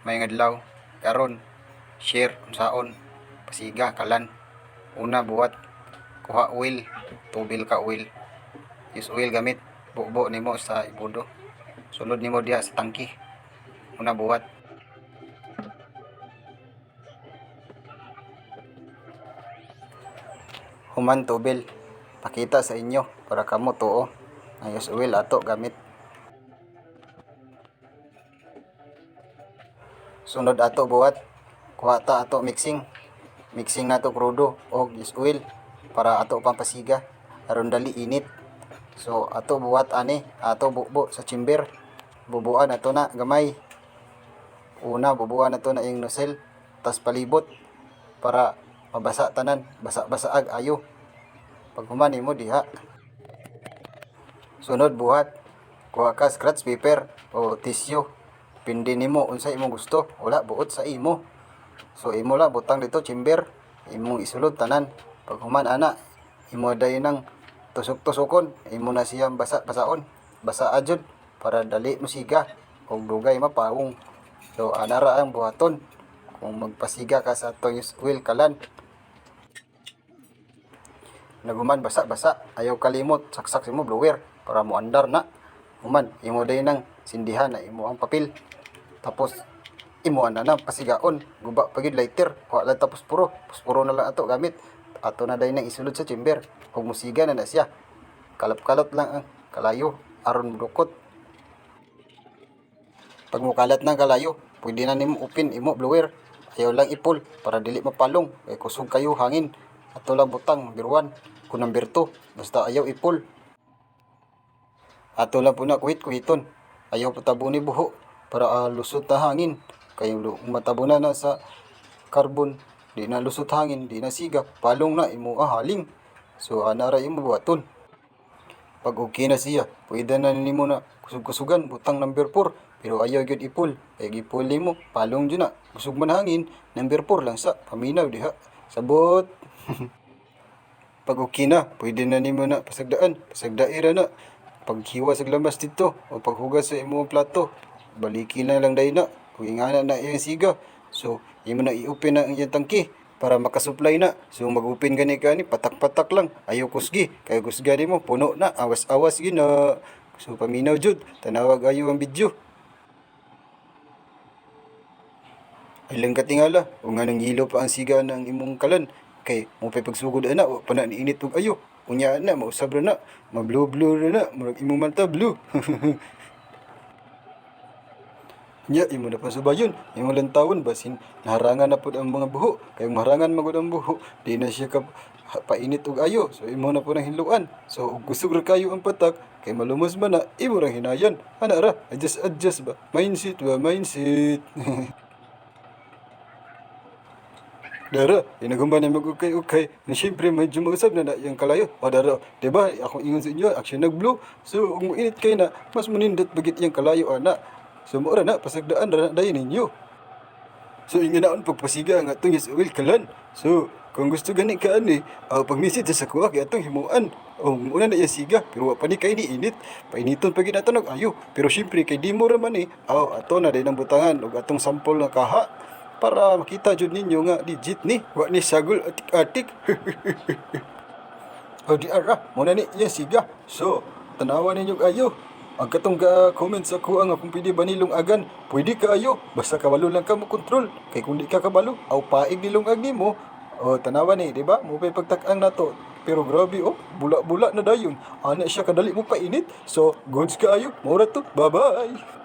May adlaw karon share unsaon pasiga kalan. Una buhat kuha oil, tubil ka oil. Use oil gamit bubo nimo sa ibudo. Sulod nimo diha sa tangki. Una buhat human tubil. Pakita sa inyo para kamo tuo. Use oil ato gamit. Sunod ato buhat kuha ta ato mixing nato krudo og use oil para ato pampasiga aron dali init. So ato buhat ani ato bubo sa chamber. Bubuan ato na gamay. Una bubuan ato na yung nozzle tas palibot para mabasa tanan, basa-basaag ayo. Pag human nimo diha. Sunod buhat kuha ka scratch paper o tissue. Pindi nimo unsa imong gusto, wala buot sa imo. So imo lang butang dito chamber, imong isulod tanan. Pag human ana, imo dayon nang tusok-tusokon, imo na siyang basa-basaon. Basa ajud para dali mo siga ug dugay mapawong. So ana ra ang buhaton kung magpasiga ka sa atong oil kalan. Naguman basa-basa, ayaw kalimot saksak imo blower para mo andar na. Human imo dayon nang sindihan na imo ang papel. Tapos imo na pasigaon, guba pagid lighter, wa lang tapos puspuro na lang ato gamit. Ato na dayon nang isulod sa chamber. Ug musiga na siya. Kalap-kalap lang ang kalayo aron dukot. Pag mukalat ng kalayo, pwede na nimo upin imo blower. Ayaw lang ipul para dili mapalong kay kusog kayo hangin. Ato lang butang number 1 kung number 2 basta ayaw ipul. Ato lang po na kuhit-kuhiton. Ayaw patabuni buho para lusot na hangin. Kay matabunan na sa carbon, di na lusot hangin, di na siga, palong na imo haling. So ana ra imo buhaton. Pag okay na siya, pwede na nimo na kusug-kusugan butang number 4 pero ayaw gyud ipul. Kay gipul nimo, palong jud na. Kusog man hangin, number 4 lang sa paminaw diha. Sabot. Pag okay na, pwede na nimo na pasagdaira na. Paghiwa sa lamas dito o paghugas sa imong plato, baliki na lang dayon na. Kung ingana na iyang siga, so imo na i-open na ang iyang tangki para makasupply na. So mag-open gani patak-patak lang. Ayaw kusgi, kay kusga mo puno na, awas-awas gina. So paminaw jud, tanawag ayo ang video. Ilang katingala, o nga nang hilo pa ang siga ng imong kalan. Kay mo pay pagsugod ana, o pa na niinit og ayo. Unya na, mausab na, ma-blue-blue na, murag imong mata blue. Nya, imo na pasubayon, imo lang tawon, basin naharangan na pud ang mga buho. Kay maharangan magud ang buho, di na siya ka painit og ayo. So imo na po nang hiluan. So kusog ra kayo ang patak, kay malumos man na, imo ra hinayan. Ana ra, adjust ba? Mindset ba, mindset. Dara, inagumba na mag-ukay-ukay. Na siyempre, medyo mausap na yung kalayo. O dara, diba, ako ingon sa inyo, action nag-blue. So, kung mainit kayo na, mas manindot bagit yung kalayo, ana. So, maura na, pasagdaan na dayon ninyo. So, yung naon pagpasiga ang atong yes oil kalan. So, kung gusto gani ka ani, pag-message sa kuha kay atong himuan. O, muna na yung siga, pero pa ni kay ni init. Painiton pagin ato nag-ayo. Pero siyempre, kay di mo raman ato na din ang butangan, o atong sample na kaha. Para makita jud ninyo nga legit ni, wa ni sagol atik-atik. O di ara, muna ni iya siga. So, tanawa ninyo ayo. Ang katong comment sa kuha nga kung pwede ba nilong agan, pwede ka ayo. Basta kabalo lang ka mo kontrol. Kay kung di ka kabalo, aw paig nilong ag nimo. O tanawa ni, di ba? Mo pay pagtak-ang nato. Pero grabe bula-bula na dayon. Ana siya kadali mo painit. So, goods ka ayo. Mura to. Bye-bye.